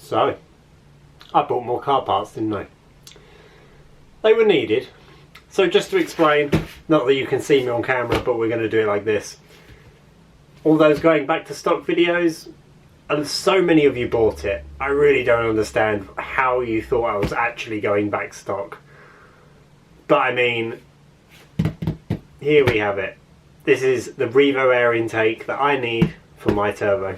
So, I bought more car parts, didn't I? They were needed. So just to explain, not that you can see me on camera, but we're going to do it like this. All those going back to stock videos, and so many of you bought it. I really don't understand how you thought I was actually going back stock. But I mean, here we have it. This is the Revo air intake that I need for my turbo.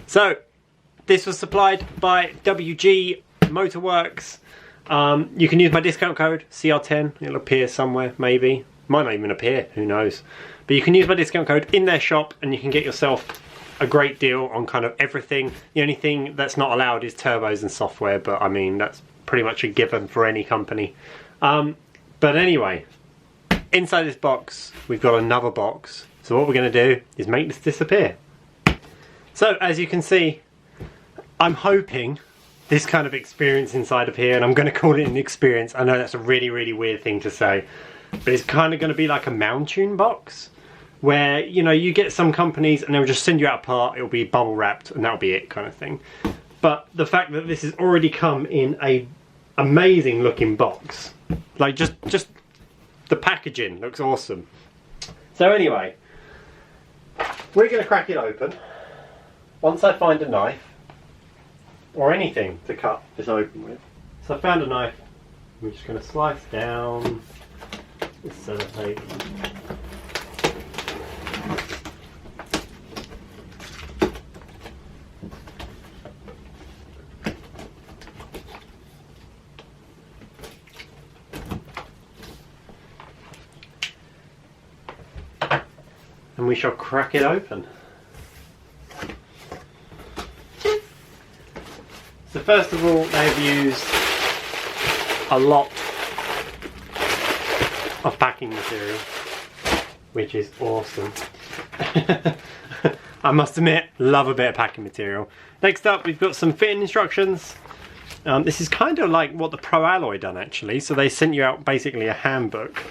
So, this was supplied by WG Motorworks. You can use my discount code CR10. It'll appear somewhere, maybe. Might not even appear, who knows. But you can use my discount code in their shop and you can get yourself a great deal on kind of everything. The only thing that's not allowed is turbos and software, but I mean, that's pretty much a given for any company. But anyway, inside this box, we've got another box. So what we're going to do is make this disappear. So, as you can see, I'm hoping this kind of experience inside of here, and I'm going to call it an experience. I know that's a really, really weird thing to say, but it's kind of going to be like a Mountune box, where, you know, you get some companies and they'll just send you out a part, it'll be bubble wrapped, and that'll be it kind of thing. But the fact that this has already come in a amazing looking box, like just the packaging looks awesome. So anyway, we're going to crack it open. Once I find a knife, or anything to cut this open with. So I found a knife, I'm just going to slice down this sellotape. And we shall crack it open. So first of all, they've used a lot of packing material, which is awesome. I must admit, love a bit of packing material. Next up, we've got some fitting instructions. This is kind of like what the Pro Alloy done actually. So they sent you out basically a handbook.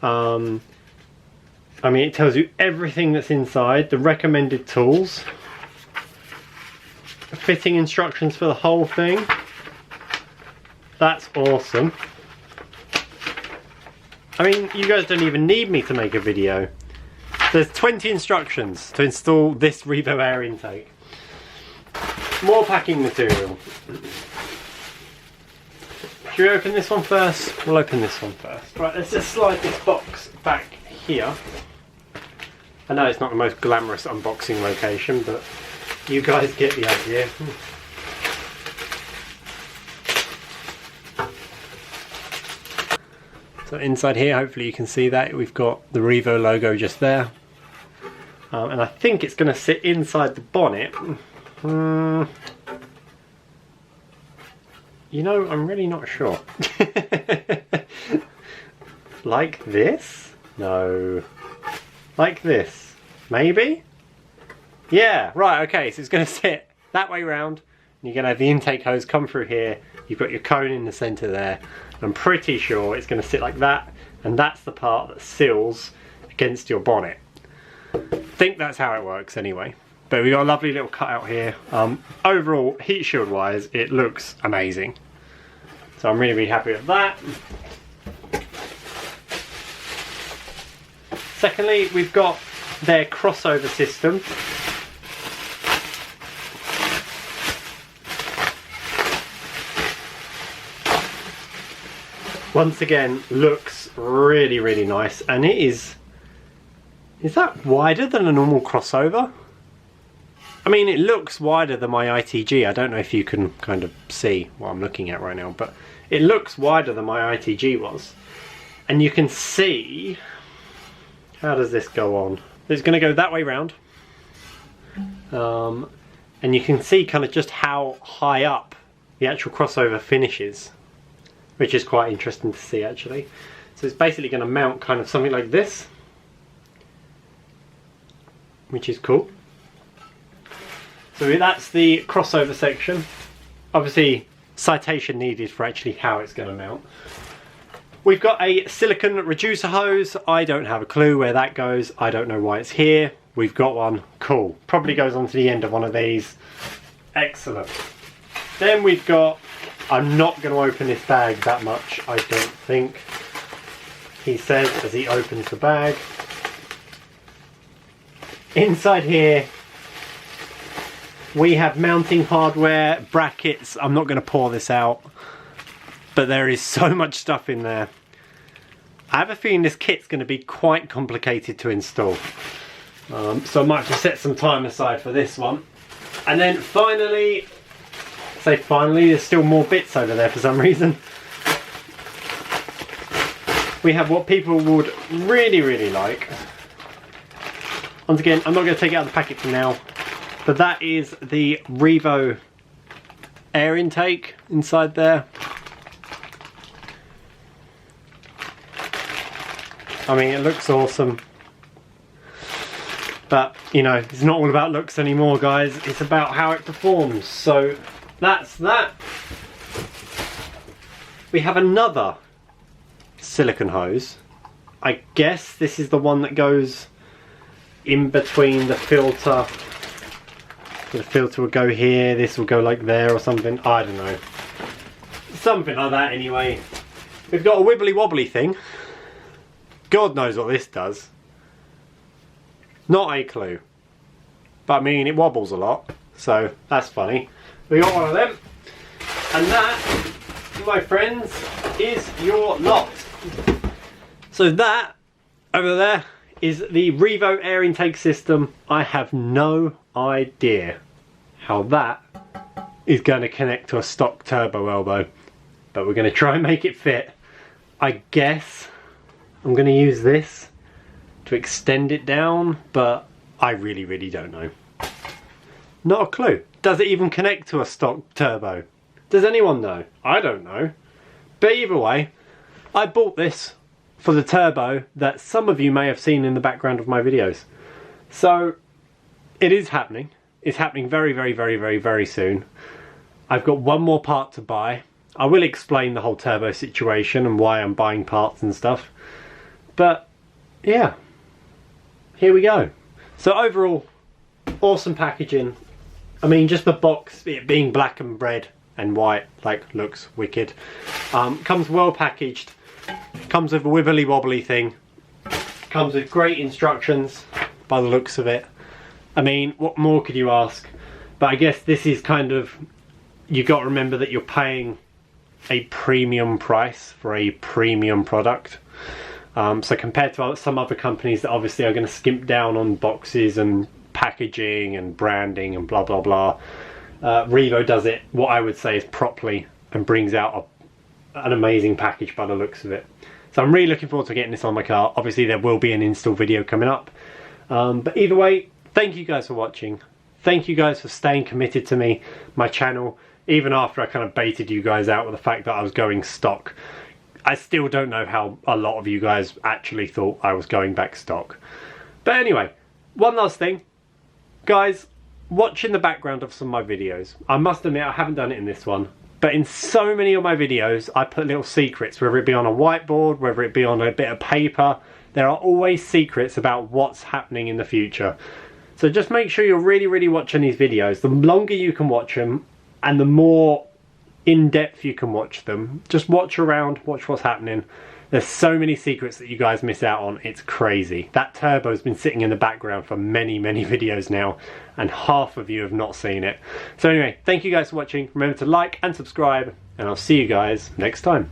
I mean, it tells you everything that's inside, the recommended tools, fitting instructions for the whole thing. That's awesome. I mean, you guys don't even need me to make a video. There's 20 instructions to install this Revo air intake. More packing material. Should we open this one first? We'll open this one first. Right, let's just slide this box back here. I know it's not the most glamorous unboxing location, but you guys get the idea. So inside here, hopefully you can see that, we've got the Revo logo just there. And I think it's going to sit inside the bonnet. You know, I'm really not sure. Like this? No. Like this? Maybe? Yeah, right, okay, so it's going to sit that way round, and you're going to have the intake hose come through here, you've got your cone in the centre there. I'm pretty sure it's going to sit like that, and that's the part that seals against your bonnet. I think that's how it works anyway. But we've got a lovely little cutout here. Overall, heat shield wise, it looks amazing. So I'm really, really happy with that. Secondly, we've got their crossover system. Once again, looks really, really nice, and it is that wider than a normal crossover? I mean, it looks wider than my ITG. I don't know if you can kind of see what I'm looking at right now, but it looks wider than my ITG was. And you can see, how does this go on? It's going to go that way round. And you can see kind of just how high up the actual crossover finishes, which is quite interesting to see actually. So it's basically going to mount kind of something like this, which is cool. So that's the crossover section. Obviously, citation needed for actually how it's going to mount. We've got a silicon reducer hose. I don't have a clue where that goes. I don't know why it's here. We've got one. Cool. Probably goes onto the end of one of these. Excellent. Then we've got, I'm not going to open this bag that much, I don't think. He says as he opens the bag. Inside here, we have mounting hardware, brackets. I'm not going to pour this out, but there is so much stuff in there. I have a feeling this kit's going to be quite complicated to install. So I might have to set some time aside for this one. And then finally, there's still more bits over there for some reason. We have what people would really, really like. Once again, I'm not going to take it out of the packet for now, but that is the Revo air intake inside there. I mean, it looks awesome. But, you know, it's not all about looks anymore, guys. It's about how it performs. So, that's that. We have another silicone hose. I guess this is the one that goes in between the filter. The filter will go here, this will go like there or something. I don't know. Something like that anyway. We've got a wibbly wobbly thing. God knows what this does. Not a clue. But I mean, it wobbles a lot, so that's funny. We got one of them. And that, my friends, is your lot. So that, over there, is the Revo air intake system. I have no idea how that is going to connect to a stock turbo elbow. But we're going to try and make it fit. I guess I'm going to use this to extend it down, but I really don't know. Not a clue. Does it even connect to a stock turbo? Does anyone know? I don't know. But either way, I bought this for the turbo that some of you may have seen in the background of my videos. So it is happening. It's happening very soon. I've got one more part to buy. I will explain the whole turbo situation and why I'm buying parts and stuff. But yeah, here we go. So overall, awesome packaging. I mean, just the box, it being black and red and white, like, looks wicked. Comes well packaged. Comes with a wibbly wobbly thing. Comes with great instructions by the looks of it. I mean, what more could you ask? But I guess this is kind of, you got to remember that you're paying a premium price for a premium product. So compared to some other companies that obviously are going to skimp down on boxes and packaging and branding and blah blah blah, Revo does it, what I would say, is properly, and brings out an amazing package by the looks of it. So I'm really looking forward to getting this on my car. Obviously there will be an install video coming up. But either way, thank you guys for watching. Thank you guys for staying committed to me, my channel, even after I kind of baited you guys out with the fact that I was going stock. I still don't know how a lot of you guys actually thought I was going back stock. But anyway, one last thing. Guys, watch in the background of some of my videos. I must admit I haven't done it in this one, but in so many of my videos I put little secrets, whether it be on a whiteboard, whether it be on a bit of paper. There are always secrets about what's happening in the future. So just make sure you're really watching these videos. The longer you can watch them and the more in-depth you can watch them, just watch around, watch what's happening. There's so many secrets that you guys miss out on. It's crazy. That turbo's been sitting in the background for many videos now, and half of you have not seen it. So anyway, thank you guys for watching. Remember to like and subscribe, and I'll see you guys next time.